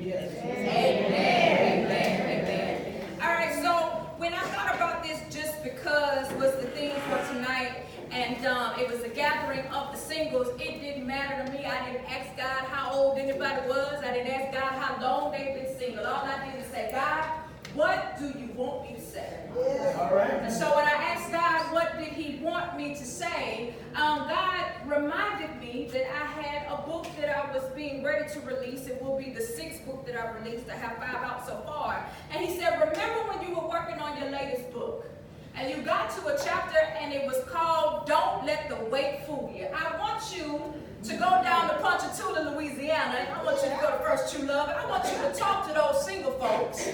Yes. Amen. Amen. Amen. All right, so when I thought about this, just because was the theme for tonight, and it was a gathering of the singles, it didn't matter to me. I didn't ask God how old anybody was. I didn't ask God how long they've been single. All I did is say, God, what do you want me to say? Yes. All right. And so when I asked God what did he want me to say, God reminded me that I had a book that I was being ready to release. It will be the 6th book that I released. I have 5 out so far. And he said, remember when you were working on your latest book? And you got to a chapter and it was called Don't Let the Wait Fool You. I want you to go down to Ponchatoula, Louisiana, and I want you to go to First True Love, and I want you to talk to those single folks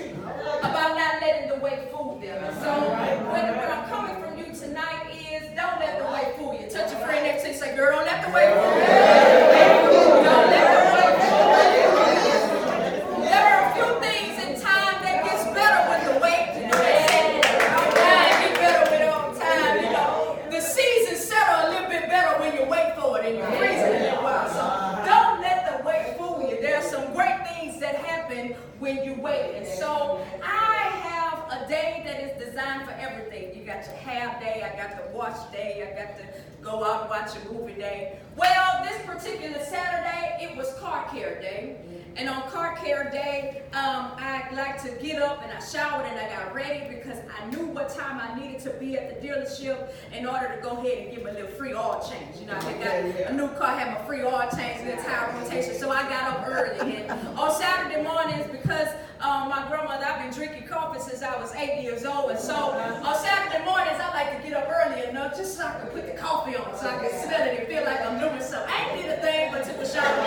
about not letting the wait fool them. And so what I'm coming from you tonight is don't let the wait fool you. Touch your friend next to you and say, girl, don't let the wait fool you. Don't let the wait fool you. There are a few things in time that gets better with the wait. Get better with all time. You know, the seasons settle a little bit better when you wait for it and you freeze it a little while. So don't let the wait fool you. There are some great things that happen when you wait. And so I have a day that is designed for everything. You got your half day, I got the watch day, I got to go out and watch a movie day. Well, this particular Saturday, it was car care day. And on car care day, I like to get up and I showered and I got ready because I knew what time I needed to be at the dealership in order to go ahead and give me a little free oil change. You know, I got a new car, had my free oil change, the tire rotation, so I got up early. And on Saturday mornings, because my grandmother, I've been drinking coffee since I was 8 years old, and so on Saturday mornings, I like to get up early enough just so I can put the coffee on, so I can smell it and feel like I'm doing something. I ain't did a thing but took a shower.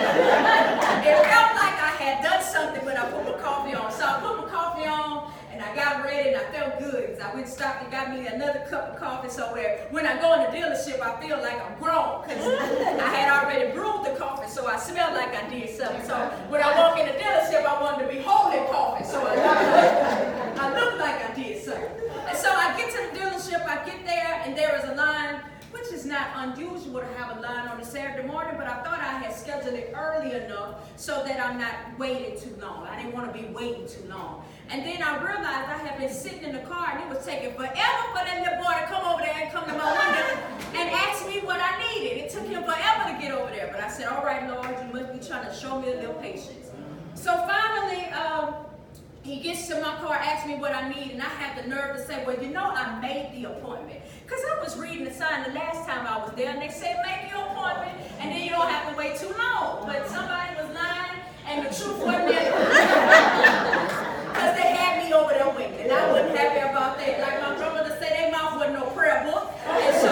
It felt like I had done something when I put my coffee on. So I put my coffee on and I got ready and I felt good. So I went and stopped and got me another cup of coffee. So when I go in the dealership, I feel like I'm grown because I had already brewed the coffee, so I smelled like I did something. So when I walk in the dealership, I wanted to be holding coffee, so I looked like I did something. And so I get to the dealership, I get there, and there is a line, which is not unusual to have a line on a Saturday morning, but I thought I had scheduled it early enough so that I'm not waiting too long. I didn't want to be waiting too long. And then I realized I had been sitting in the car and it was taking forever for that little boy to come over there and come to my window and ask me what I needed. It took him forever to get over there, but I said, all right, Lord, you must be trying to show me a little patience. So finally, he gets to my car, asks me what I need, and I had the nerve to say, well, you know, I made the appointment. Because I was reading the sign the last time I was there, and they said, make your appointment, and then you don't have to wait too long. But somebody was lying, and the truth wasn't there. Because they had me over there waiting, and I wasn't happy about that. Like my grandmother said, their mouth wasn't no prayer book, and so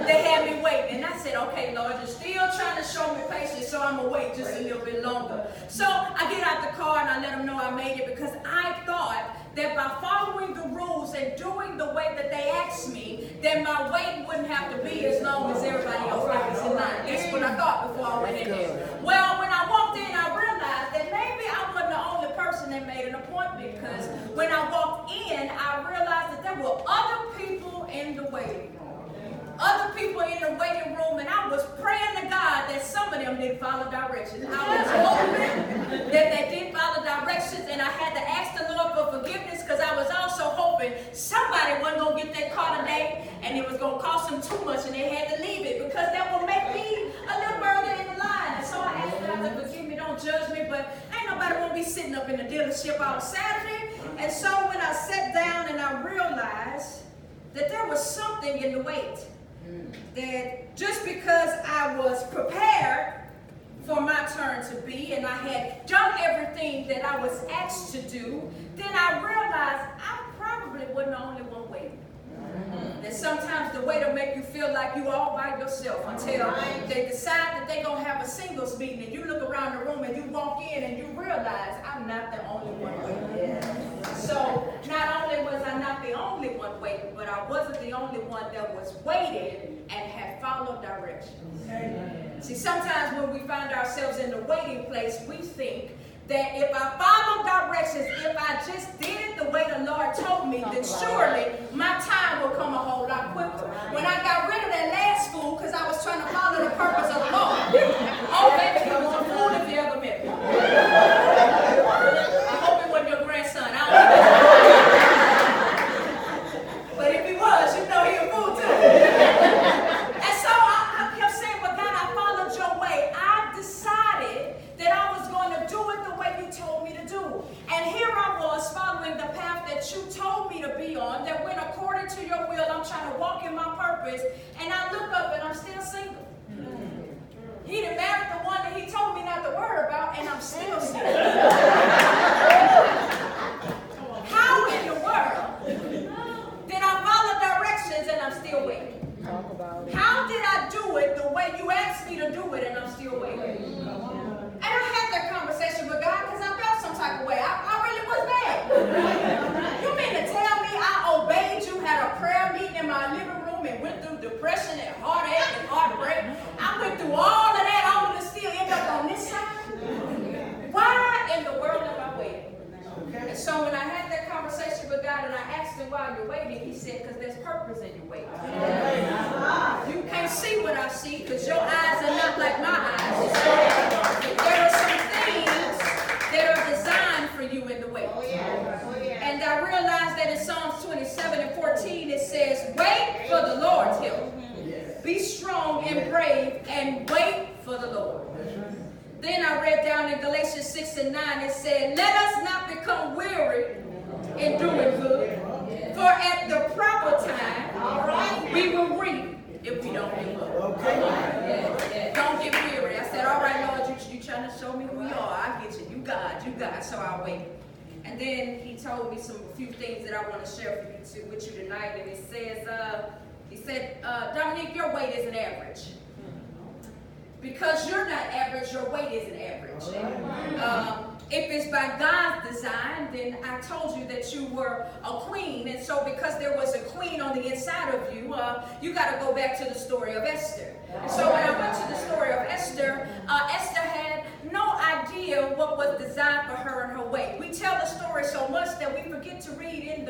they had me waiting. And I said, okay, Lord, you're still trying to show me patience, so I'm going to wait just a little bit longer. So I get out the car, and I let them know I made it, because I thought that by following the rules and doing the way that they asked me, then my wait wouldn't have to be as long as everybody else that was in line. That's what I thought before I went in there. Well, when I walked in, I realized that maybe I wasn't the only person that made an appointment, because when I walked in, I realized that there were other people in the waiting room. Other people in the waiting room, and I was praying to God that some of them didn't follow directions. I was hoping that they didn't follow directions, and I had to ask the Lord for forgiveness, because I was also hoping somebody wasn't going to get that car today, and it was going to cost them too much, and they had to leave it, because that would make me a little further in the line. And so I asked God to forgive me, don't judge me, but ain't nobody going to be sitting up in the dealership on Saturday. And so when I sat down and I realized that there was something in the wait, that just because I was prepared for my turn to be and I had done everything that I was asked to do, then I realized I probably wasn't the only one waiting. That sometimes the wait will make you feel like you all by yourself until they decide that they're going to have a singles meeting, and you look around the room and you walk in and you realize I'm not the only one waiting. So not only was I not the only one waiting, but I wasn't the only one that was waiting and had followed directions. See, sometimes when we find ourselves in the waiting place, we think that if I follow directions, if I just did it the way the Lord told me, then surely my time will come a whole lot quicker. When I got rid of that last fool because I was trying to follow the purpose of the Lord, oh baby, he was a fool if you ever met me. your will. I'm trying to walk in my purpose. And I look up and I'm still single. He done married the one that he told me not to worry about, and I'm still single. How in the world did I follow directions and I'm still waiting? How did I do it the way you asked me to do it and I'm still waiting? And I had that conversation with God because I felt some type of way. I really was bad. You mean to tell me I obeyed you, had a prayer meeting in my living room and went through depression and heartache and heartbreak? I went through all of that only to still end up on this side? Why in the world am I waiting? And so when I had that conversation with God and I asked him why you're waiting, he said, because there's purpose in your waiting. You can't see what I see because your eyes are not like my eyes. There are some things that are designed for you in the wait. And I realized that in Psalms 27 and 14 it says, wait for the Lord's help. Be strong and brave and wait for the Lord. Then I read down in Galatians 6 and 9, it said, let us not become weary in doing good, for at the proper time we will reap if we don't give up. Don't get weary. I said, all right, Lord, you trying to show me who you are. I get you. You God. So I'll wait. And then he told me a few things that I want to share with you tonight. And he said, Dominique, your weight isn't average. Because you're not average, your weight isn't average. If it's by God's design, then I told you that you were a queen. And so because there was a queen on the inside of you, you got to go back to the story of Esther. And so when I went to the story of Esther, Esther had no idea what was designed for her and her weight. We tell the story so much that we forget to read in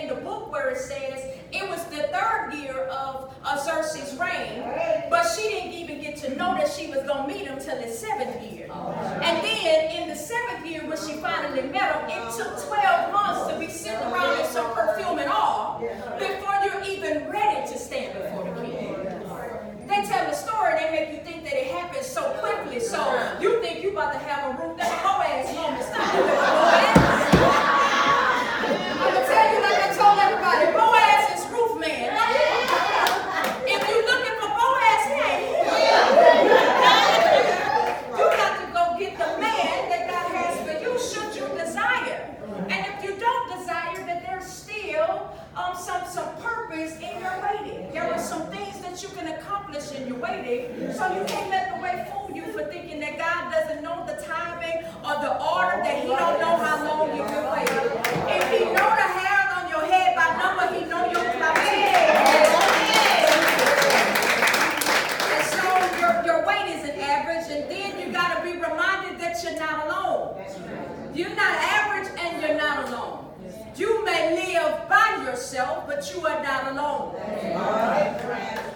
the book where it says it was the 3rd year of Xerxes' reign, but she didn't even get to know that she was going to meet him till his 7th year. And then in the 7th year, when she finally met him, it took 12 months to be sitting around in some perfume and all before you're even ready to stand before the king. They tell the story, they make you think that it happened so quickly, so you think you about to have a roof that Boaz moment. Stop doing Boaz. I'm going to tell you like I told everybody, Boaz is roof man. If you're looking for Boaz, hey, you got to go get the man that God has for you should you desire. And if you don't desire, that there's still some purpose in your waiting. There are some things that you can accomplish in your waiting, so you can't let the way fool you for thinking that God doesn't know the timing or the order, that he don't know how long you've been waiting. If he know the hair on your head by number, he know your clock. And so your weight isn't average, and then you got to be reminded that you're not alone. You're not average and you're not alone. You may live by yourself, but you are not alone.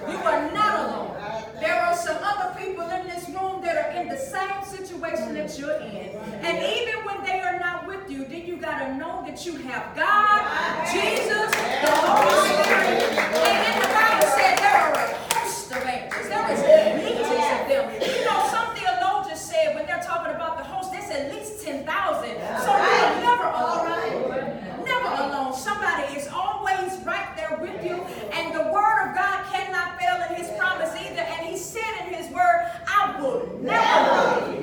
You are not alone. There are some other people in this room that are in the same situation that you're in. And even when they are not with you, then you got to know that you have God, Jesus, the Holy Spirit. And then the Bible said there are a host of angels. There is legions of them. You know, some theologians said when they're talking about the host, there's at least 10,000. So you're never alone. Never alone. Somebody is always right there with you, and the word of God cannot fail in his promise either. And he said in his word, I will never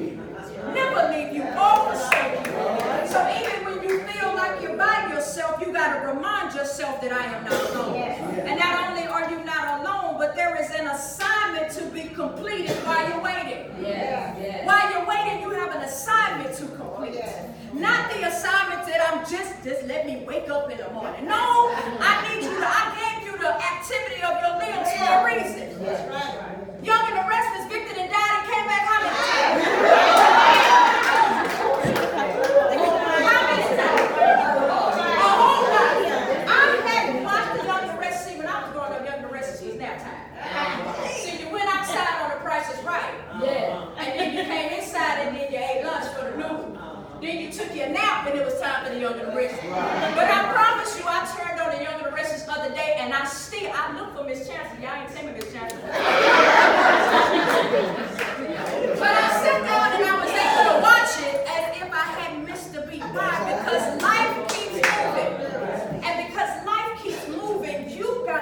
leave you or forsake you. So even when you feel like you're by yourself, you got to remind yourself that I am not alone. And not only are you not alone, but there is an assignment to be completed while you're waiting. While you're waiting, you have an assignment to complete. Not the assignment that I'm just let me wake up in the morning. No, I gave you the activity of your limbs for a reason. Young and the restless, Victor and died and came back. How many times? How many times? A whole lot. I hadn't watched the Young and the Restless. See, when I was growing up, Young and the Restless was nap time. See, you went outside on The Price is Right. And then you came inside and then you ate lunch for the noon. Then you took your nap and it was time for the Young and the Restless. But I promise you, I turned on the Young and the Restless the other day and I looked for Miss Chancellor. Y'all ain't seen me, Miss Chancellor. But I sat down and I was able to watch it as if I hadn't missed a beat. Why? Because life keeps moving. And because life keeps moving, you got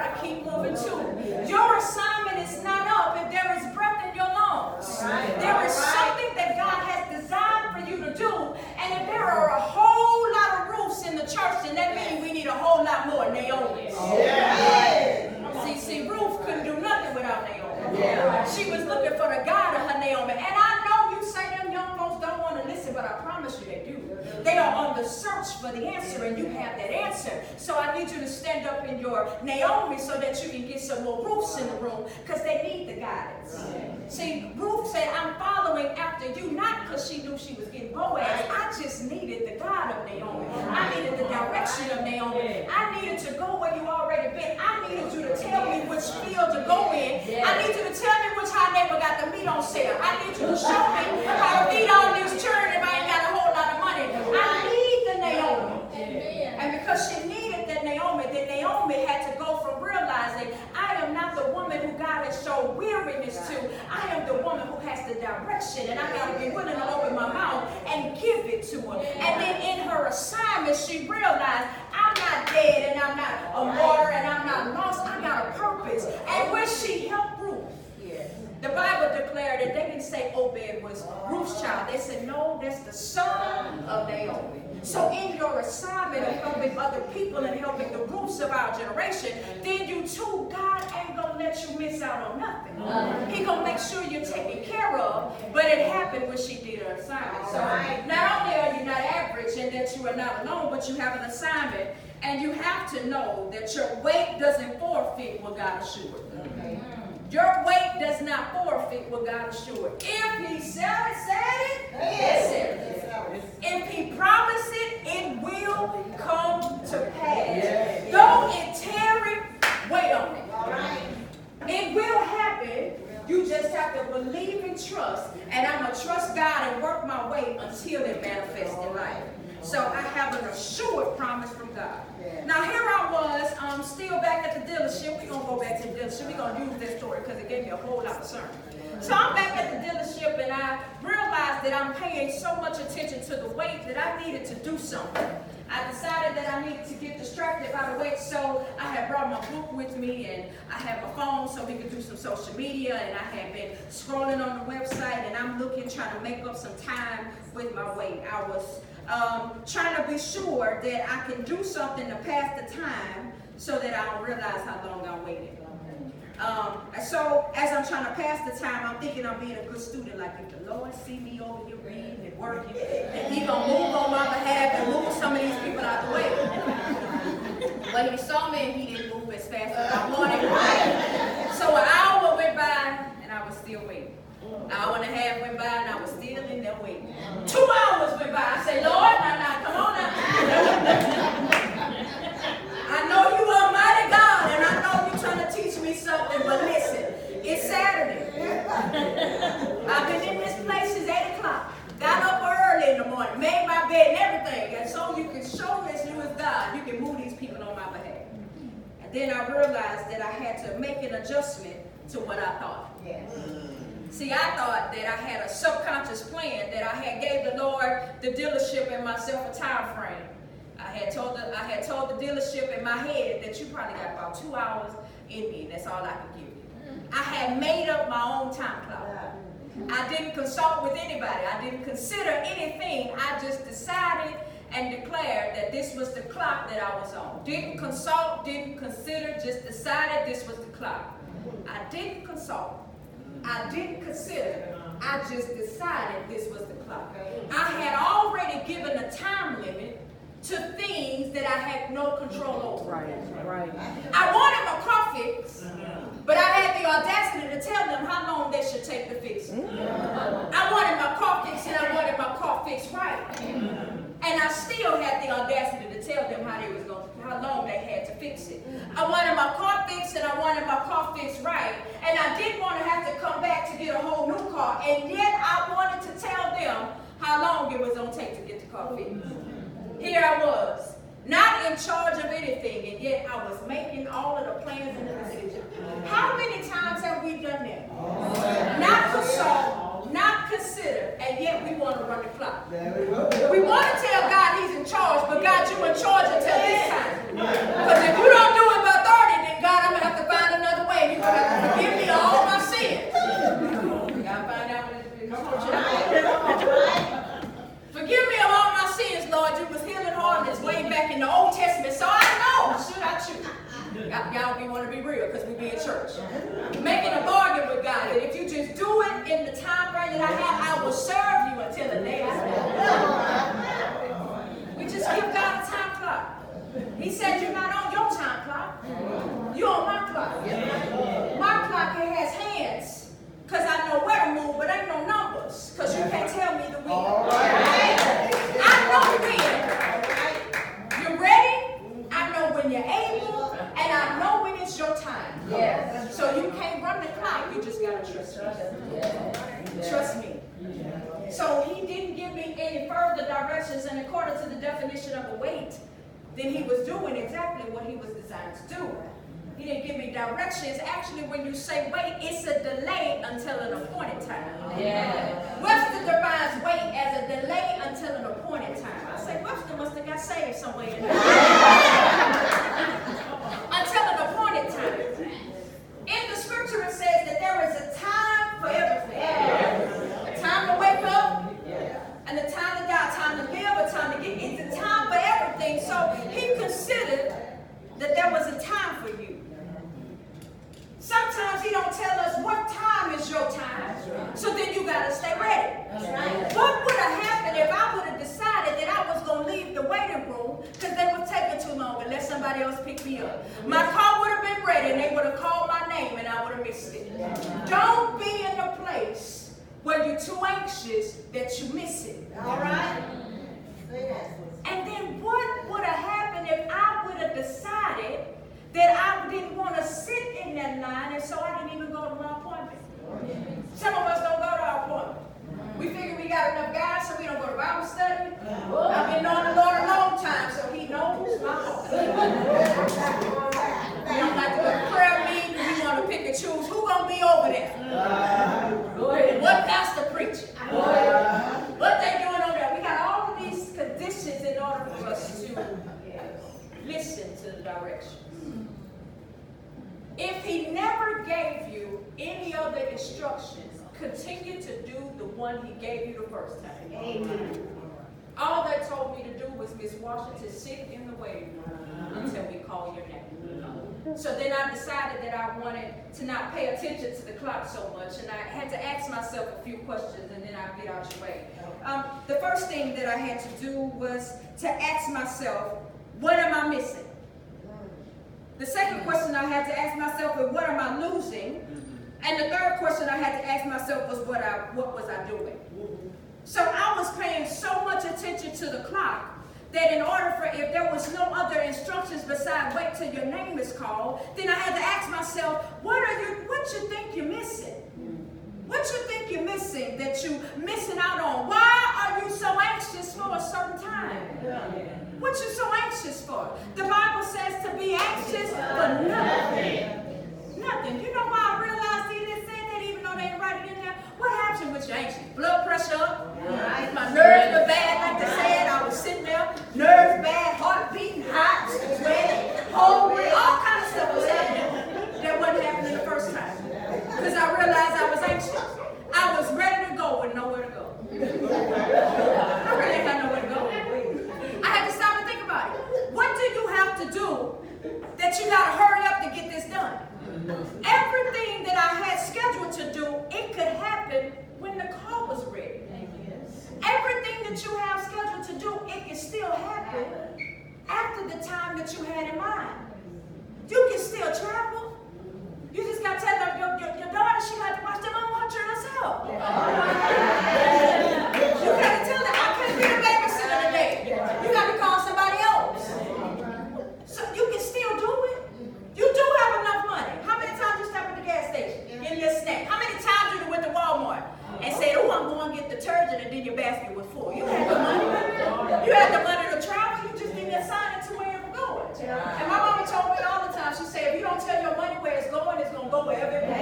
to search for the answer, and you have that answer. So I need you to stand up in your Naomi so that you can get some more Ruths in the room, because they need the guidance. See, Ruth said, I'm following after you, not because she knew she was getting Boaz. I just needed the God of Naomi. I needed the direction of Naomi. I needed to go where you already been. I needed you to tell me which field to go in. I need you to tell me which high neighbor got the meat on sale. I need you to show me how to feed all these children if I ain't got a whole lot of money. I need the Naomi. And because she needed the Naomi, then Naomi had to go from realizing, I am not the woman who God has shown weariness to. I am the woman who has the direction, and I got to be willing to open my mouth and give it to her. And then in her assignment, she realized, I'm not dead, and I'm not a martyr, and I'm not lost. I got a purpose. And when she helped Ruth, the Bible declared that they didn't say Obed was Ruth's child. They said, no, that's the son of Naomi. So in your assignment of helping other people and helping the Ruths of our generation, then you too, God ain't going to let you miss out on nothing. He going to make sure you're taken care of. But it happened when she did her assignment. So not only are you not average and that you are not alone, but you have an assignment. And you have to know that your weight doesn't forfeit what God assured. Your weight does not forfeit what God assured. If he said it, he said it. If he promised it, it will come to pass. Though it tarry, wait on it. It will happen. You just have to believe and trust. And I'm going to trust God and work my way until it manifests in life. So I have an assured promise from God. Now here I was, still back at the dealership. We're going to go back to the dealership. We're going to use this story because it gave me a whole lot of sermon. So I'm back at the dealership, and I realized that I'm paying so much attention to the weight that I needed to do something. I decided that I needed to get distracted by the weight, so I had brought my book with me, and I had my phone so we could do some social media, and I had been scrolling on the website, and I'm looking, trying to make up some time with my weight. I was trying to be sure that I can do something to pass the time so that I don't realize how long I'm waiting. So as I'm trying to pass the time, I'm thinking I'm being a good student. Like, if the Lord see me over here reading and working, and he gonna move on my behalf and move some of these people out the way. But he saw me and he didn't move as fast as I wanted. So an hour went by and I was still waiting. An hour and a half went by and I was still in there waiting. 2 hours went by. I said, Lord, now, come on now. I know you are mighty God, and I know you're trying to teach me something, but listen, it's Saturday. I've been in this place since 8 o'clock. Got up early in the morning, made my bed and everything, and so you can show this you as God. You can move these people on my behalf. And then I realized that I had to make an adjustment to what I thought. See, I thought that I had a subconscious plan, that I had gave the Lord, the dealership, and myself a time frame. I had told the dealership in my head that you probably got about 2 hours in me. That's all I could give you. I had made up my own time clock. I didn't consult with anybody. I didn't consider anything. I just decided and declared that this was the clock that I was on. Didn't consult, didn't consider, just decided this was the clock. I didn't consult. I didn't consider. I just decided this was the clock. I had already given a time limit to things that I had no control over. Right. I wanted my car fixed, but I had the audacity to tell them how long they should take to fix it. I wanted my car fixed, and I wanted my car fixed right. And I still had the audacity to tell them how long they had to fix it. I wanted my car fixed, and I wanted my car fixed right. And I didn't want to have to come back to get a whole new car. And yet I wanted to tell them how long it was going to take to get the car fixed. Here I was, not in charge of anything, and yet I was making all of the plans and the decisions. How many times have we done that? Not consult, not consider, and yet we want to run the clock. We want to tell God he's in charge, but God, you in charge until this time. Because if you don't do it by 30, then God, I'm going to have to find another way. You're going to have to forgive me all my sins. You got to find out what it is. Forgive me of all my sins, Lord. You was healing hardness way back in the Old Testament, so I know. Should I choose? Y'all be want to be real because we be in church. Making a bargain with God that if you just do it in the time frame that I have, I will serve you until the day I die. We just any further directions, and according to the definition of a wait, then he was doing exactly what he was designed to do. He didn't give me directions. Actually, when you say wait, it's a delay until an appointed time. Yeah. Webster defines wait as a delay until an appointed time. I say, Webster must have got saved somewhere in there. Until an appointed time. In the scripture, it says that there is a time for everything. A time to wake up, and a time to die, a time to live, a time to get. It's a time for everything. So he considered that there was a time for you. Sometimes he don't tell us what time is your time, so then you got to stay ready. What would have happened if I would have decided that I was going to leave the waiting room because they were taking too long and let somebody else pick me up? My car would have been ready and they would have called my name and I would have missed it. Don't be in a place where you're too anxious that you miss it. All right? And then what would have happened if I would have decided that I didn't want to sit in that line, and so I didn't even go to my appointment? Some of us don't go to our appointment. We figure we got enough guys, so we don't go to Bible study. I've been knowing the Lord a long time, so he knows my heart. We don't like to go to prayer meeting. We want to pick and choose who's going to be over there. What pastor preaching? What they doing over there? We got all of these conditions in order for us to listen to the direction. If he never gave you any other instructions, continue to do the one he gave you the first time. Amen. All they told me to do was, Miss Washington, sit in the waiting room until we call your name. So then I decided that I wanted to not pay attention to the clock so much, and I had to ask myself a few questions, and then I'll get out your way. The first thing that I had to do was to ask myself, what am I missing? The second question I had to ask myself was, what am I losing? And the third question I had to ask myself was, what was I doing? So I was paying so much attention to the clock that in order for, if there was no other instructions besides wait till your name is called, then I had to ask myself, what you think you're missing? What you think you're missing that you're missing out on? Why are you so anxious for a certain time? What you so anxious for? The Bible says to be anxious for nothing. Nothing. You know why I realized he didn't say that even though they didn't write it in there? What happens with your anxious? Blood pressure up. My nerves were bad, like they said. I was sitting there, nerves bad, heart beating hot, sweating, hungry, all kinds of stuff was happening that wasn't happening the first time. Because I realized I was anxious. I was ready to go with nowhere to go. I really had nowhere to go. I had to stop and think about it. What do you have to do that you got to hurry up to get this done? Everything that I had scheduled to do, it could happen when the car was ready. Everything that you have scheduled to do, it can still happen after the time that you had in mind. You can still travel. You just got to tell them, your daughter, she got to watch them on watching herself. You got to tell them, I can't be the babysitter today. You got to call somebody else. So you can still do it. You do have enough money. How many times you stop at the gas station, get your snack? How many times you went to Walmart and said, oh, I'm going to get detergent, and then your basket was full? You had the money. You had the money to travel. You just didn't assign it to where it was going. And my mama told me all the time, she said, if you don't tell your money where it's going to go wherever it goes.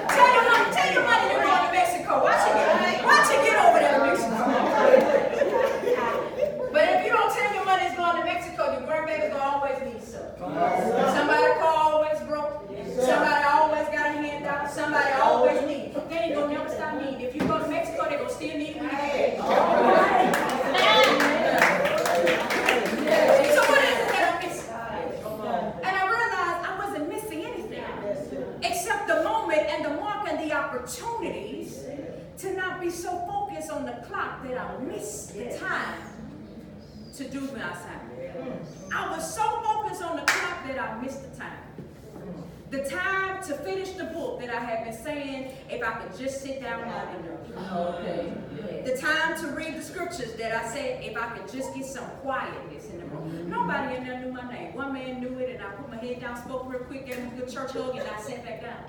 Tell your money you're going to Mexico. Watch it get over there to Mexico. But if you don't tell your money it's going to Mexico, your grandbaby's going to always need something. Somebody car always broke. Somebody always got a handout. Somebody always needs. They ain't going to never stop needing. If you go to Mexico, they're going to still need money. So what is it that I'm missing? And I realized I wasn't missing anything except the moment and the mark and the opportunities to not be so focused on the clock that I missed the time to do my assignment. I was so focused on the clock that I missed the time. The time to finish the book that I have been saying, if I could just sit down long enough. Okay. The time to read the scriptures that I said, if I could just get some quietness in the room. Nobody in there knew my name. One man knew it, and I put my head down, spoke real quick, gave him a good church hug, and I sat back down.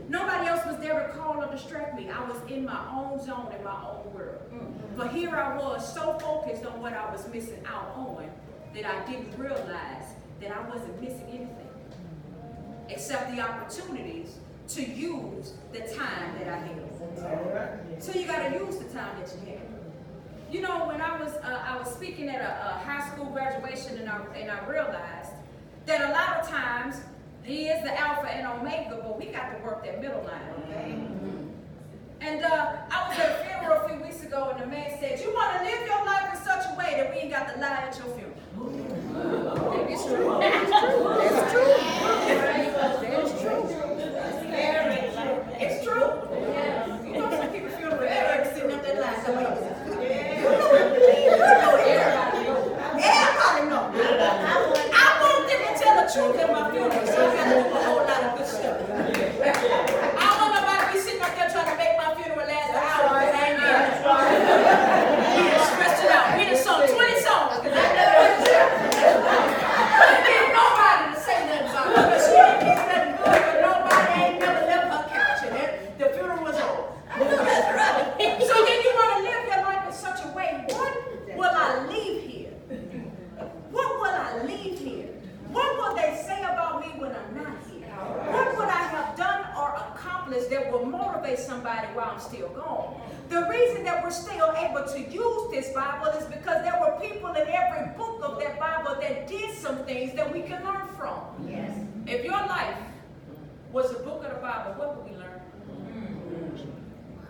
Nobody else was there to call or distract me. I was in my own zone, in my own world. But here I was, so focused on what I was missing out on, that I didn't realize that I wasn't missing anything, except the opportunities to use the time that I had. So you got to use the time that you have. You know, when I was speaking at a high school graduation, and I realized that a lot of times he is the Alpha and Omega, but we got to work that middle line. Okay? And I was at a funeral a few weeks ago, and the man said, "You want to live your life in such a way that we ain't got to lie at your funeral." It's true. That's true. That's true. It's true. You know, some people feel they're sitting up there lying. Everybody knows. I want them to tell the truth at my funeral, so I got to do a whole lot of good stuff. I don't want nobody to be sitting up there trying to make my funeral last an hour, because I ain't there. We done stretched it out. We done sung 20 songs, because I never couldn't get nobody to say nothing about it, because she ain't did nothing good, but nobody ain't never left her couch, and the funeral was over. That's right. So then you want to live your life in such a way, what will I leave here? What will I leave here? What will they say about me when I'm not here? What would I have done or accomplished that will motivate somebody while I'm still gone? The reason that we're still able to use this Bible is because there were people in every book of that Bible that did some things that we can learn from. Yes. If your life was a book of the Bible, what would we learn?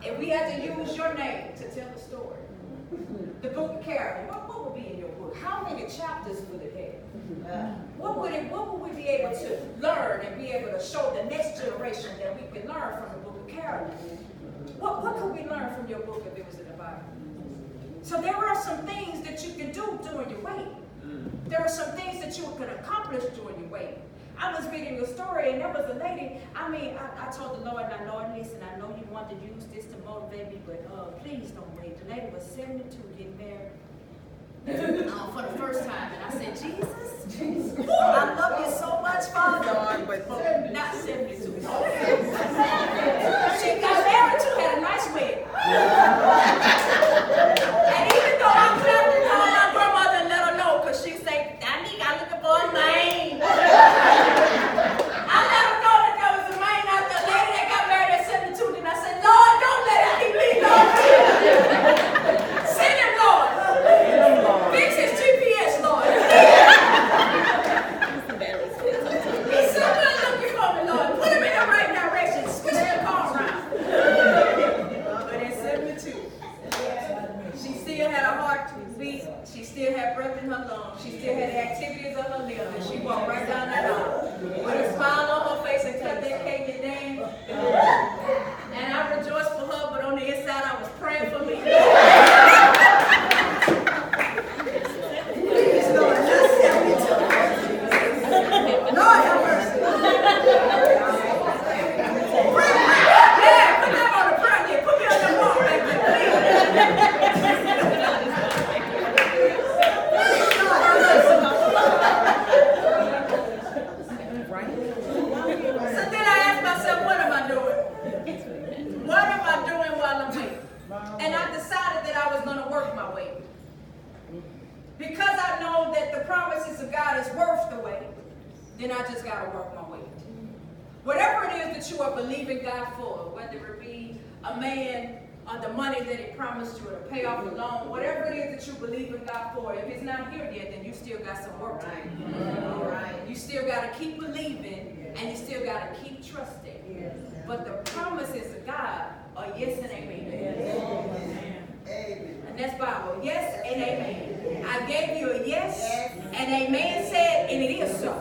If we had to use your name to tell the story, the book of Karen, what would be in your book? How many chapters would it have? What would we be able to learn and be able to show the next generation that we can learn from the book of Karen? What could we learn from your book if it was in the Bible? So there are some things that you can do during your waiting. There are some things that you can accomplish during your waiting. I was reading a story, and there was a lady. I told the Lord, Lord, listen, I know you want to use this to motivate me, but please don't wait. The lady was 72 getting married for the first time, and I said, Jesus, I love you so much, Father, but not 72. She got married to, had a nice wedding. And even though I clapped and called my grandmother and let her know, because she said, Danny, I'm looking for a man. I let her know that there was a man out there, lady that got married at 72, and I said, Lord, don't let it keep me, Lord. Send him, Lord. Fix his GPS, Lord. He's somewhere looking for me, Lord. Put him in the right direction. Switch the car around. But at 72, she still had a heart to beat. She still had breath in her lungs. She still had the activities of her limbs. And she walked right down that aisle with a smile on her face and cut that cake in name. And I rejoiced for her, but on the inside I was praying for me. Lord have mercy. Yeah, put that on the prayer list. Put me on the wall back there, So then I asked myself, what am I doing? What am I doing while I'm waiting? And I decided that I was going to work my way. Because I know that the promises of God is worth the wait, then I just got to work my way. Whatever it is that you are believing God for, whether it be a man or the money that he promised you or to pay off a loan, whatever it is that you believe in God for, if it's not here yet, then you still got some work to do. All right. You still got to keep believing, and you still got to keep trusting. But the promises of God are yes and amen. And that's Bible. Yes and amen. I gave you a yes, and amen said, and it is so.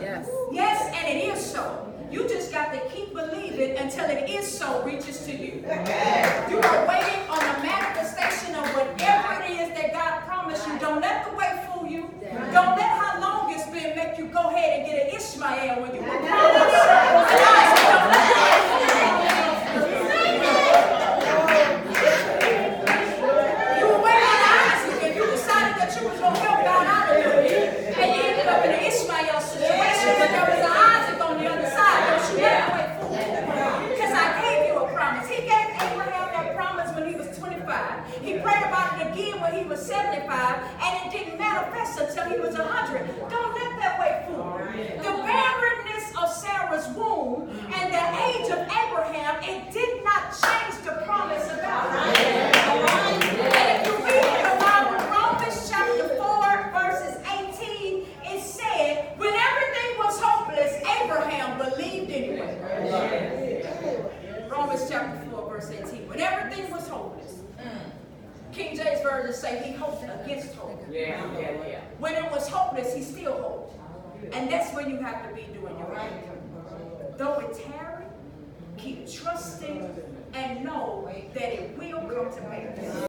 Yes. Yes, and it is so. You just got to keep believing until it is so reaches to you. You are waiting on the manifestation of whatever it is that God promised you. Don't let the wait fool you. Don't let how long it's been make you go ahead and get an Ishmael when you were promised. until he was 75, and it didn't manifest until he was 100. Don't let that wait fool you. The barrenness of Sarah's womb and the age of Abraham, it did not change the promise of God. And if you read the Bible, Romans chapter 4, verses 18, it said, when everything was hopeless, Abraham believed anyway. Romans chapter 4, verse 18. When everything was hopeless. King James Version say he hoped against hope. When it was hopeless, he still hoped. And that's where you have to be doing your right. Though it tarry, keep trusting and know that it will come to pass.